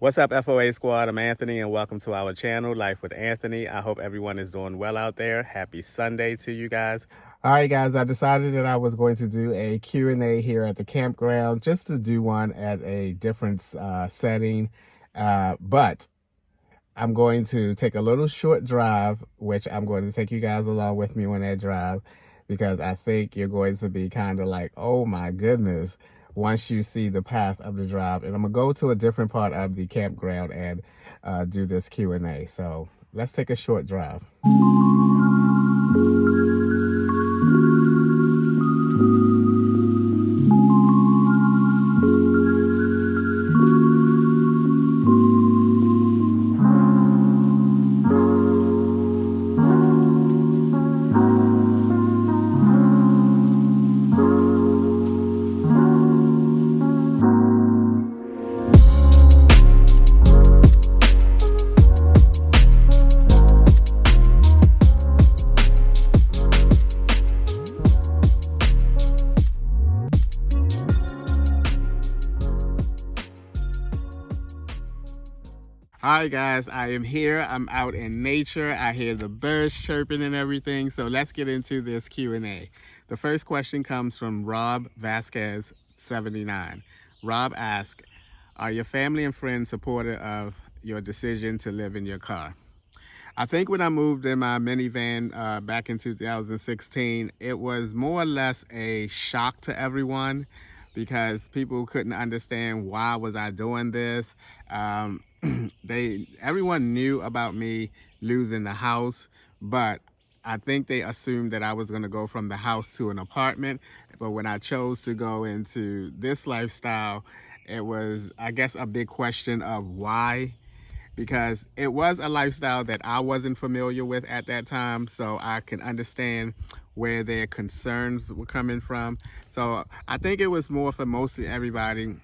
What's up, FOA Squad? I'm Anthony, and welcome to our channel, Life with Anthony. I hope everyone is doing well out there. Happy Sunday to you guys. All right, guys, I decided that I was going to do a Q&A here at the campground, just to do one at a different setting. But I'm going to take a little short drive, which I'm going to take you guys along with me on that drive, because I think you're going to be kind of like, oh my goodness, once you see the path of the drive. And I'm gonna go to a different part of the campground and do this Q&A. So let's take a short drive. All right, guys, I am here. I'm out in nature. I hear the birds chirping and everything. So let's get into this Q&A. The first question comes from Rob Vasquez 79. Rob asks, are your family and friends supportive of your decision to live in your car? I think when I moved in my minivan back in 2016, it was more or less a shock to everyone, because people couldn't understand why was I doing this. Everyone knew about me losing the house, but I think they assumed that I was going to go from the house to an apartment. But when I chose to go into this lifestyle, it was, I guess, a big question of why, because it was a lifestyle that I wasn't familiar with at that time. So I can understand where their concerns were coming from. So I think it was more for mostly everybody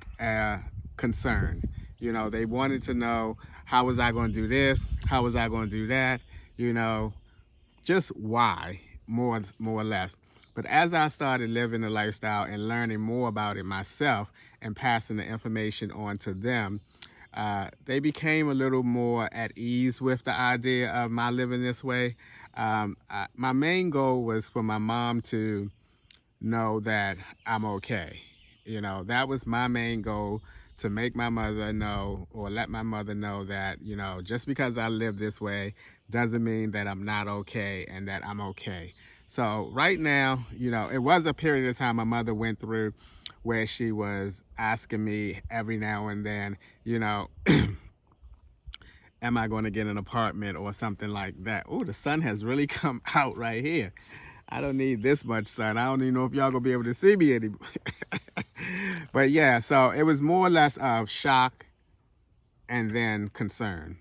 concerned. You know, they wanted to know, how was I going to do this? How was I going to do that? You know, just why, more or less. But as I started living the lifestyle and learning more about it myself and passing the information on to them, they became a little more at ease with the idea of my living this way. My main goal was for my mom to know that I'm okay. You know, that was my main goal, to make my mother know, or let my mother know that, you know, just because I live this way doesn't mean that I'm not okay and that I'm okay. So right now, you know, it was a period of time my mother went through where she was asking me every now and then, you know, am I going to get an apartment or something like that? Oh, the sun has really come out right here. I don't need this much sun. I don't even know if y'all gonna be able to see me anymore. But yeah, so it was more or less of shock and then concern.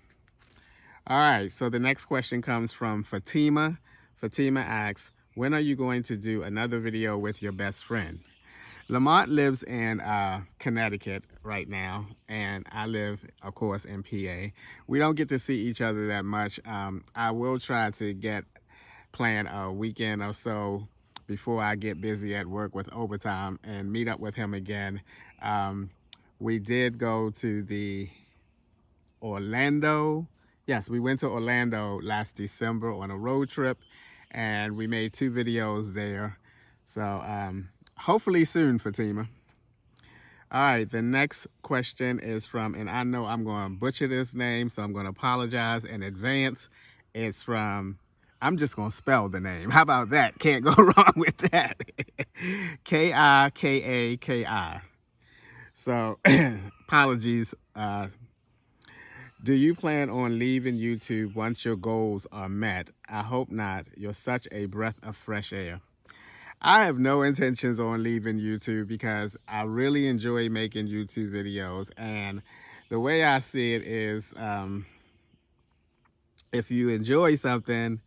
All right, so the next question comes from Fatima. Fatima asks, when are you going to do another video with your best friend? Lamont lives in Connecticut right now, and I live, of course, in PA. We don't get to see each other that much. I will try to plan a weekend or so before I get busy at work with overtime and meet up with him again. We did go to the Orlando. Yes, we went to Orlando last December on a road trip, and we made 2 videos there. So hopefully soon, Fatima. All right, the next question is from, and I know I'm going to butcher this name, so I'm going to apologize in advance. It's from, I'm just going to spell the name. How about that? Can't go wrong with that. Kikaki. So apologies. Do you plan on leaving YouTube once your goals are met? I hope not. You're such a breath of fresh air. I have no intentions on leaving YouTube, because I really enjoy making YouTube videos. And the way I see it is, if you enjoy something,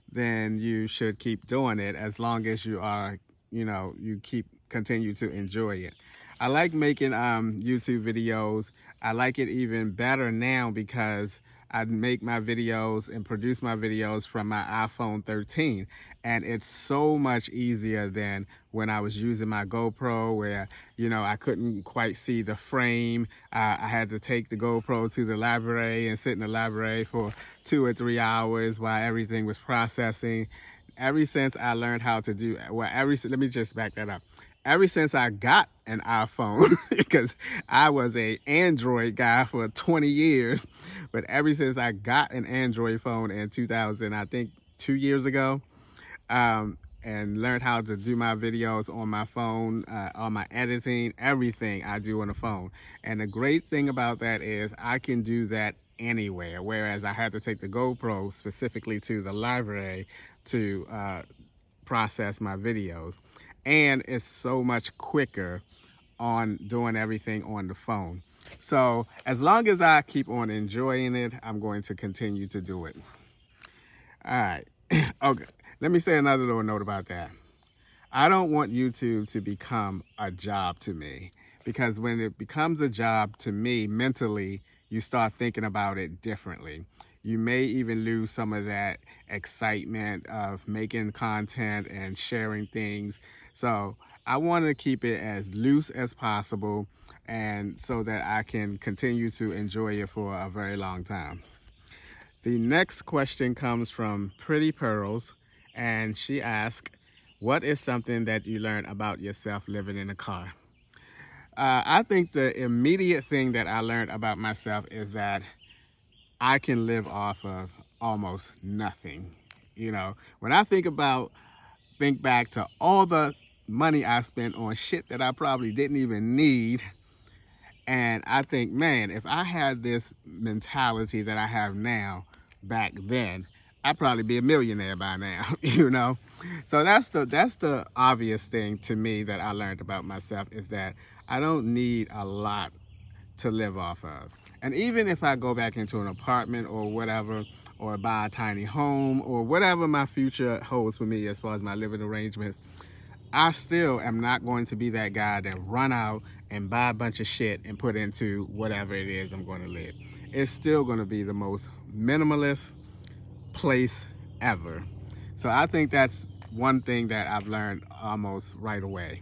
then you should keep doing it, as long as you are, you know, you continue to enjoy it. I like making YouTube videos. I like it even better now because I make my videos and produce my videos from my iPhone 13. And it's so much easier than when I was using my GoPro, where, you know, I couldn't quite see the frame. I had to take the GoPro to the library and sit in the library for 2 or 3 hours while everything was processing. Ever since I learned how to do, well, let me just back that up. Ever since I got an iPhone, because I was an Android guy for 20 years, but ever since I got an Android phone in 2000, I think 2 years ago, and learned how to do my videos on my phone, on my editing, everything I do on the phone. And the great thing about that is I can do that anywhere, whereas I had to take the GoPro specifically to the library to process my videos. And it's so much quicker on doing everything on the phone. So as long as I keep on enjoying it, I'm going to continue to do it. All right. Okay. Let me say another little note about that. I don't want YouTube to become a job to me, because when it becomes a job to me mentally, you start thinking about it differently. You may even lose some of that excitement of making content and sharing things. So I want to keep it as loose as possible, and so that I can continue to enjoy it for a very long time. The next question comes from Pretty Pearls, and she asked, what is something that you learned about yourself living in a car? I think the immediate thing that I learned about myself is that I can live off of almost nothing. You know, when I think back to all the money I spent on shit that I probably didn't even need, and I think, man, if I had this mentality that I have now back then, I'd probably be a millionaire by now, you know? So that's the obvious thing to me that I learned about myself, is that I don't need a lot to live off of. And even if I go back into an apartment or whatever, or buy a tiny home, or whatever my future holds for me as far as my living arrangements, I still am not going to be that guy that run out and buy a bunch of shit and put into whatever it is I'm going to live. It's still going to be the most minimalist place ever. So I think that's one thing that I've learned almost right away.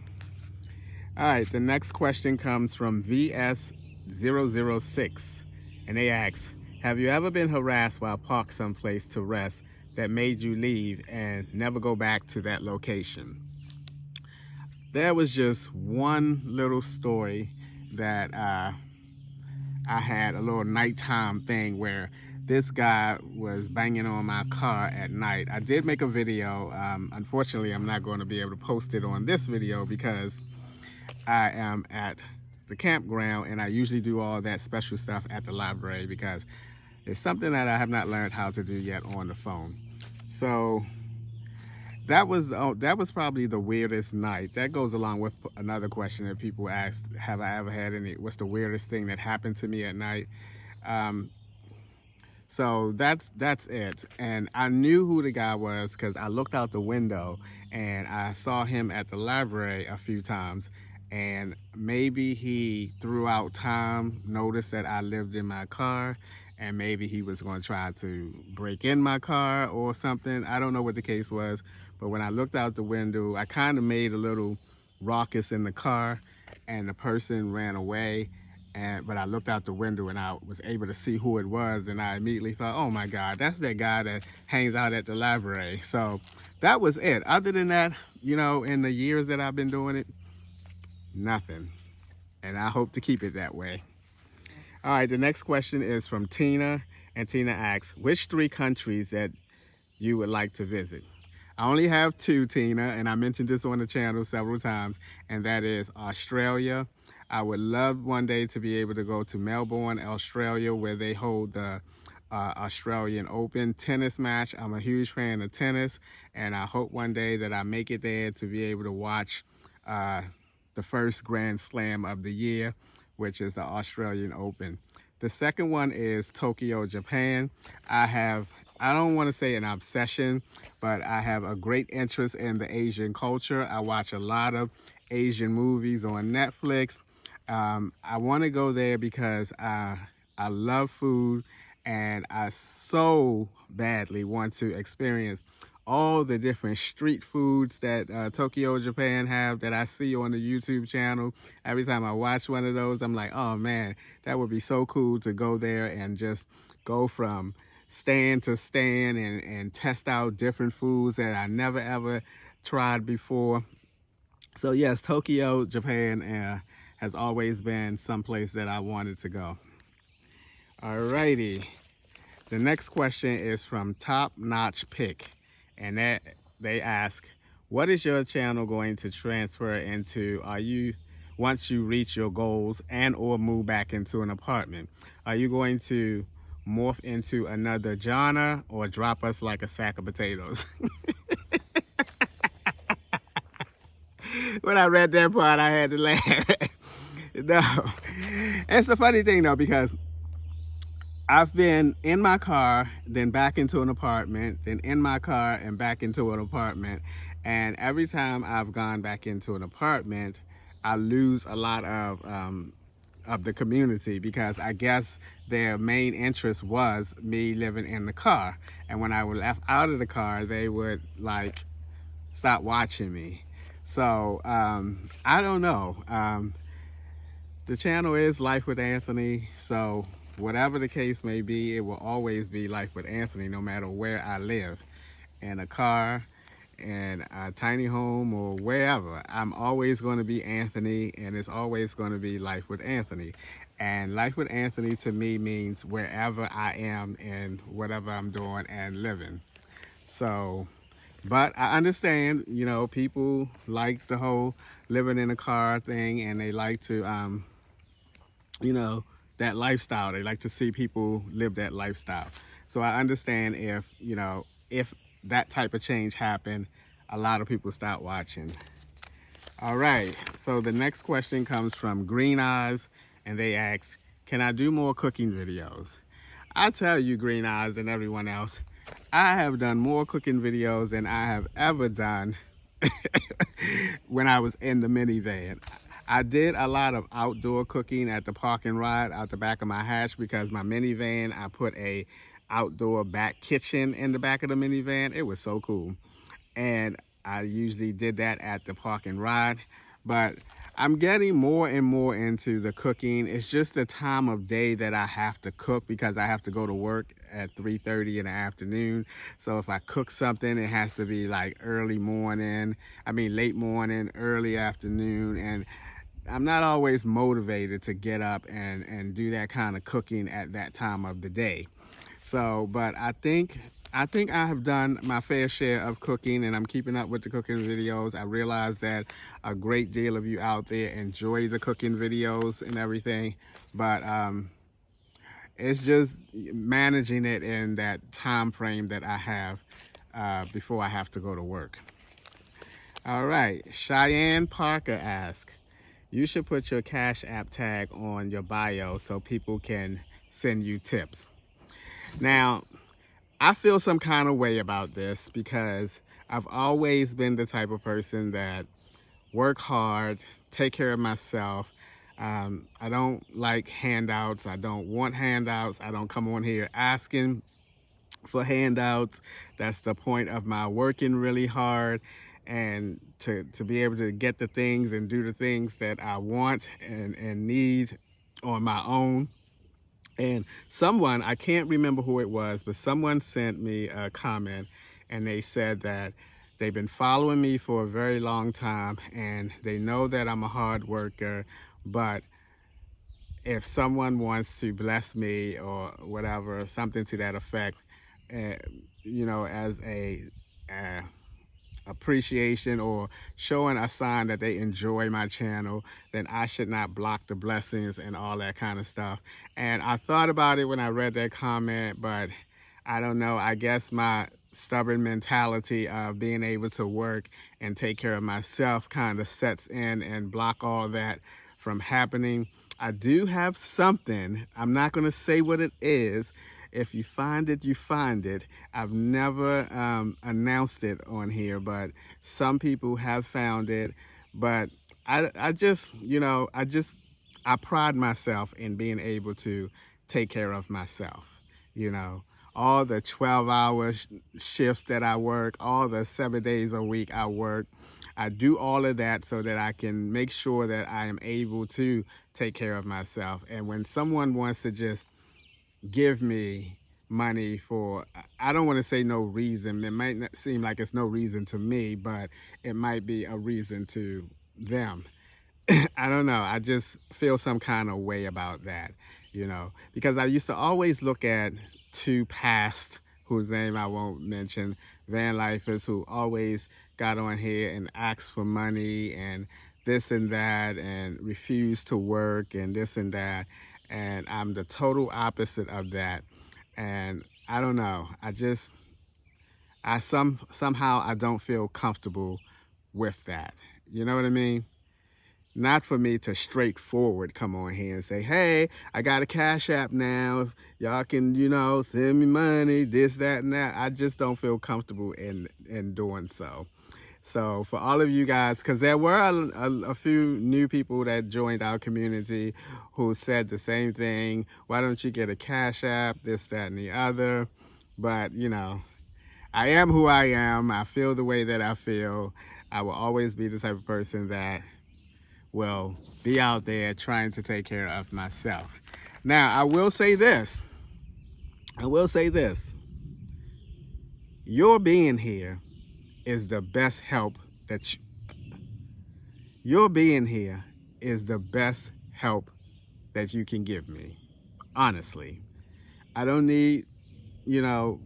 All right, the next question comes from VS006, and they ask, have you ever been harassed while parked someplace to rest that made you leave and never go back to that location? There was just one little story that I had, a little nighttime thing where this guy was banging on my car at night. I did make a video. Unfortunately, I'm not going to be able to post it on this video because I am at the campground, and I usually do all that special stuff at the library because it's something that I have not learned how to do yet on the phone. So that was probably the weirdest night. That goes along with another question that people asked, have I ever had what's the weirdest thing that happened to me at night? So that's it. And I knew who the guy was because I looked out the window and I saw him at the library a few times. And maybe he, throughout time, noticed that I lived in my car, and maybe he was going to try to break in my car or something. I don't know what the case was, but when I looked out the window, I kind of made a little ruckus in the car, and the person ran away. But I looked out the window and I was able to see who it was, and I immediately thought, oh my God, that's that guy that hangs out at the library. So that was it. Other than that, you know, in the years that I've been doing it, nothing. And I hope to keep it that way. All right, the next question is from Tina, and Tina asks, which 3 countries that you would like to visit? I only have 2, Tina, and I mentioned this on the channel several times, and that is Australia. I would love one day to be able to go to Melbourne, Australia, where they hold the Australian Open tennis match. I'm a huge fan of tennis, and I hope one day that I make it there to be able to watch the first Grand Slam of the year, which is the Australian Open. The second one is Tokyo, Japan. I don't want to say an obsession, but I have a great interest in the Asian culture. I watch a lot of Asian movies on Netflix. I want to go there because I love food, and I so badly want to experience all the different street foods that Tokyo, Japan have that I see on the YouTube channel. Every time I watch one of those, I'm like, oh man, that would be so cool to go there and just go from stand to stand and test out different foods that I never ever tried before. So yes, Tokyo, Japan has always been someplace that I wanted to go. Alrighty. The next question is from Top Notch Pick, and that they ask, what is your channel going to transfer into? Are you, once you reach your goals and or move back into an apartment, are you going to morph into another genre or drop us like a sack of potatoes? When I read that part, I had to laugh. No, it's a funny thing though, because I've been in my car, then back into an apartment, then in my car and back into an apartment. And every time I've gone back into an apartment, I lose a lot of the community, because I guess their main interest was me living in the car. And when I was left out of the car, they would like stop watching me. So I don't know. The channel is Life with Anthony, so whatever the case may be, it will always be Life with Anthony, no matter where I live, in a car, in a tiny home, or wherever. I'm always going to be Anthony, and it's always going to be Life with Anthony. And Life with Anthony to me means wherever I am and whatever I'm doing and living. So, but I understand, you know, people like the whole living in a car thing, and they like to, you know, that lifestyle. They like to see people live that lifestyle. So I understand if, you know, if that type of change happened, a lot of people start watching. All right, so the next question comes from Green Eyes, and they ask, can I do more cooking videos? I tell you, Green Eyes and everyone else, I have done more cooking videos than I have ever done when I was in the minivan. I did a lot of outdoor cooking at the park and ride out the back of my hatch, because my minivan, I put a outdoor back kitchen in the back of the minivan. It was so cool. And I usually did that at the park and ride. But I'm getting more and more into the cooking. It's just the time of day that I have to cook, because I have to go to work at 3:30 in the afternoon. So if I cook something, it has to be like late morning, early afternoon. And I'm not always motivated to get up and do that kind of cooking at that time of the day. So, but I think I have done my fair share of cooking, and I'm keeping up with the cooking videos. I realize that a great deal of you out there enjoy the cooking videos and everything, but it's just managing it in that time frame that I have before I have to go to work. All right, Cheyenne Parker asks, you should put your Cash App tag on your bio so people can send you tips. Now, I feel some kind of way about this, because I've always been the type of person that work hard, take care of myself. I don't like handouts. I don't want handouts. I don't come on here asking for handouts. That's the point of my working really hard, and to be able to get the things and do the things that I want and need on my own. And someone, I can't remember who it was, but someone sent me a comment, and they said that they've been following me for a very long time, and they know that I'm a hard worker, but if someone wants to bless me or whatever, something to that effect, you know, as a appreciation or showing a sign that they enjoy my channel, then I should not block the blessings and all that kind of stuff. And I thought about it when I read that comment, but I don't know, I guess my stubborn mentality of being able to work and take care of myself kind of sets in and block all that from happening. I do have something, I'm not going to say what it is. If you find it, you find it. I've never announced it on here, but some people have found it. But I just, you know, I pride myself in being able to take care of myself. you know, all the 12-hour shifts that I work, all the 7 days a week I work. I do all of that so that I can make sure that I am able to take care of myself. And when someone wants to just give me money for, I don't want to say no reason. It might not seem like it's no reason to me, but it might be a reason to them. I don't know. I just feel some kind of way about that, you know, because I used to always look at two past, whose name I won't mention, van lifers who always got on here and asked for money and this and that and refused to work and this and that. And I'm the total opposite of that. And I don't know. Somehow I don't feel comfortable with that. You know what I mean? Not for me to straightforward come on here and say, hey, I got a Cash App now. If y'all can, you know, send me money, this, that, and that. I just don't feel comfortable in doing so. So for all of you guys, because there were a few new people that joined our community who said the same thing. Why don't you get a Cash App, this, that, and the other? But, you know, I am who I am. I feel the way that I feel. I will always be the type of person that will be out there trying to take care of myself. Now, I will say this. Your being here is the best help that your being here is the best help that you can give me. Honestly, I don't need, you know,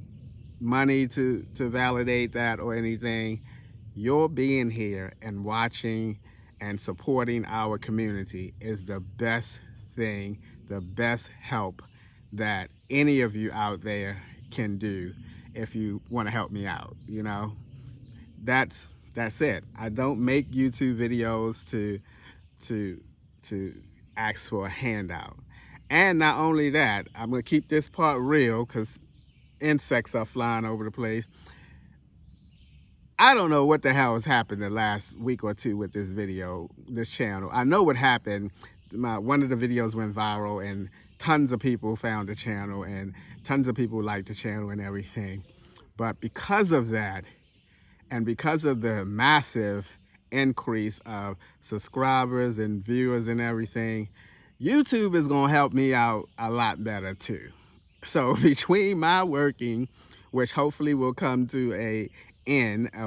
money to validate that or anything. Your being here and watching and supporting our community is the best thing, the best help that any of you out there can do if you want to help me out, you know. That's it. I don't make YouTube videos to ask for a handout. And not only that, I'm gonna keep this part real because insects are flying over the place. I don't know what the hell has happened the last week or two with this video, this channel. I know what happened. One of the videos went viral and tons of people found the channel and tons of people liked the channel and everything. But because of that, and because of the massive increase of subscribers and viewers and everything, YouTube is gonna help me out a lot better too. So between my working, which hopefully will come to a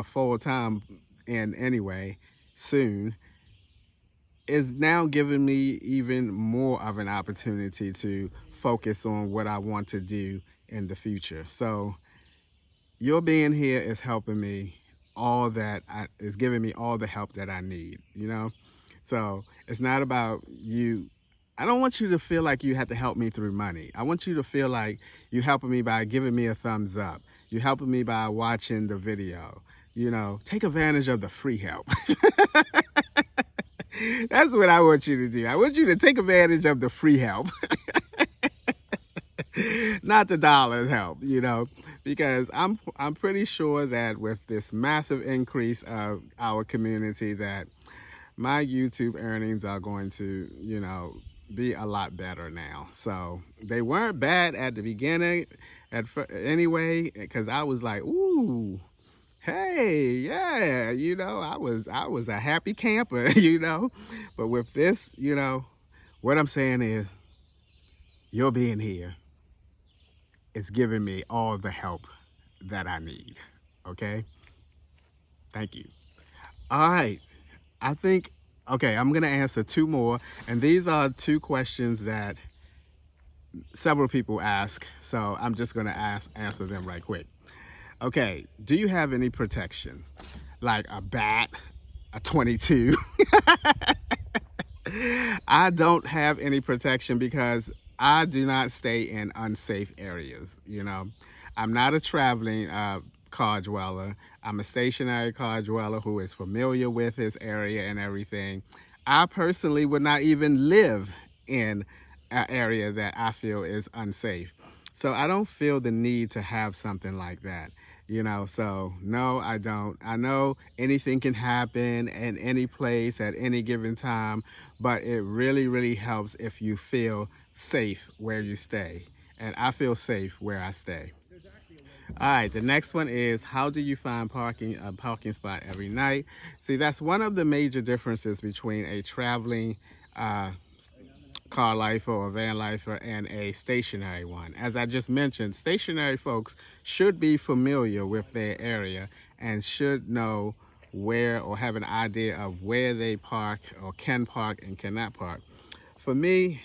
full-time end anyway, soon, is now giving me even more of an opportunity to focus on what I want to do in the future. So your being here is helping me is giving me all the help that I need, you know? So it's not about you. I don't want you to feel like you have to help me through money. I want you to feel like you're helping me by giving me a thumbs up. You're helping me by watching the video. You know, take advantage of the free help. That's what I want you to do. I want you to take advantage of the free help. Not the dollars help, you know, because I'm pretty sure that with this massive increase of our community that my YouTube earnings are going to, you know, be a lot better now. So they weren't bad at the beginning anyway, because I was like, ooh, hey, yeah, you know, I was a happy camper, you know. But with this, you know, what I'm saying is your being here is giving me all the help that I need. Okay? Thank you. All right. Okay, I'm going to answer two more. And these are two questions that several people ask. So I'm just going to answer them right quick. Okay, do you have any protection? Like a bat, a 22? I don't have any protection because I do not stay in unsafe areas, you know. I'm not a traveling car dweller. I'm a stationary car dweller who is familiar with his area and everything. I personally would not even live in an area that I feel is unsafe. So I don't feel the need to have something like that, you know. So no, I don't. I know anything can happen in any place at any given time, but it really, really helps if you feel safe where you stay. and I feel safe where I stay. All right, the next one is, how do you find a parking spot every night? See, that's one of the major differences between a traveling uh, car lifer or van lifer and a stationary one. As I just mentioned, stationary folks should be familiar with their area and should know where, or have an idea of where they park or can park and cannot park. For me,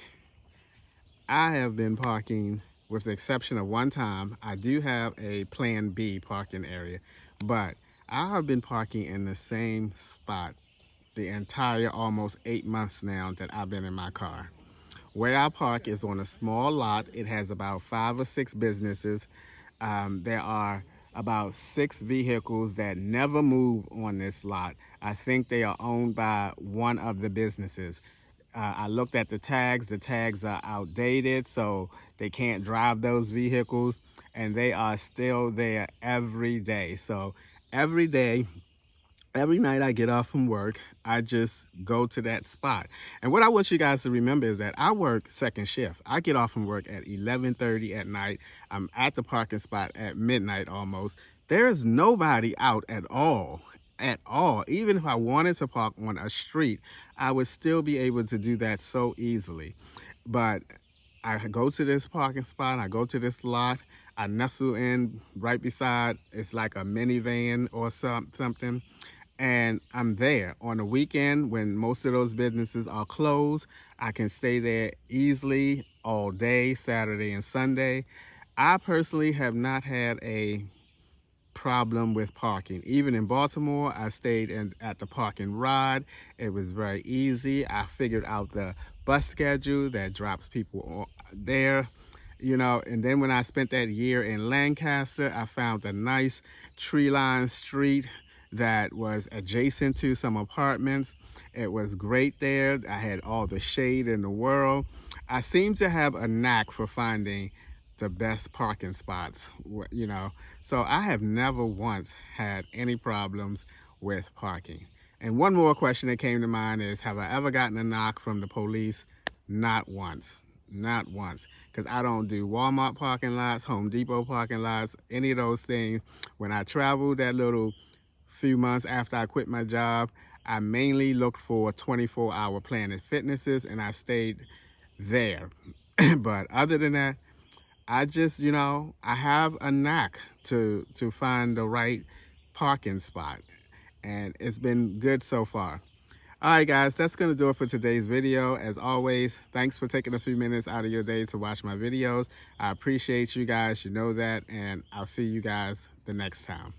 I have been parking, with the exception of one time. I do have a plan B parking area, but I have been parking in the same spot the entire almost 8 months now that I've been in my car. Where I park is on a small lot. It has about 5 or 6 businesses. There are about 6 vehicles that never move on this lot. I think they are owned by one of the businesses. I looked at the tags. The tags are outdated, so they can't drive those vehicles, and they are still there every day. So every day, every night I get off from work, I just go to that spot. And what I want you guys to remember is that I work second shift. I get off from work at 11:30 at night. I'm at the parking spot at midnight almost. There is nobody out at all. At all. Even if I wanted to park on a street, I would still be able to do that so easily. But I go to this parking spot, I go to this lot, I nestle in right beside, it's like a minivan or something, and I'm there. On the weekend, when most of those businesses are closed, I can stay there easily all day, Saturday and Sunday. I personally have not had a problem with parking. Even in Baltimore, I stayed at the Park and Ride. It was very easy. I figured out the bus schedule that drops people there, you know. And then when I spent that year in Lancaster, I found a nice tree-lined street that was adjacent to some apartments. It was great there. I had all the shade in the world. I seem to have a knack for finding the best parking spots, you know. So I have never once had any problems with parking. And one more question that came to mind is, have I ever gotten a knock from the police? Not once. Not once. Because I don't do Walmart parking lots, Home Depot parking lots, any of those things. When I traveled that little few months after I quit my job, I mainly looked for 24-hour Planet Fitnesses, and I stayed there. But other than that, I just, you know, I have a knack to find the right parking spot, and it's been good so far. All right, guys, that's going to do it for today's video. As always, thanks for taking a few minutes out of your day to watch my videos. I appreciate you guys. You know that, and I'll see you guys the next time.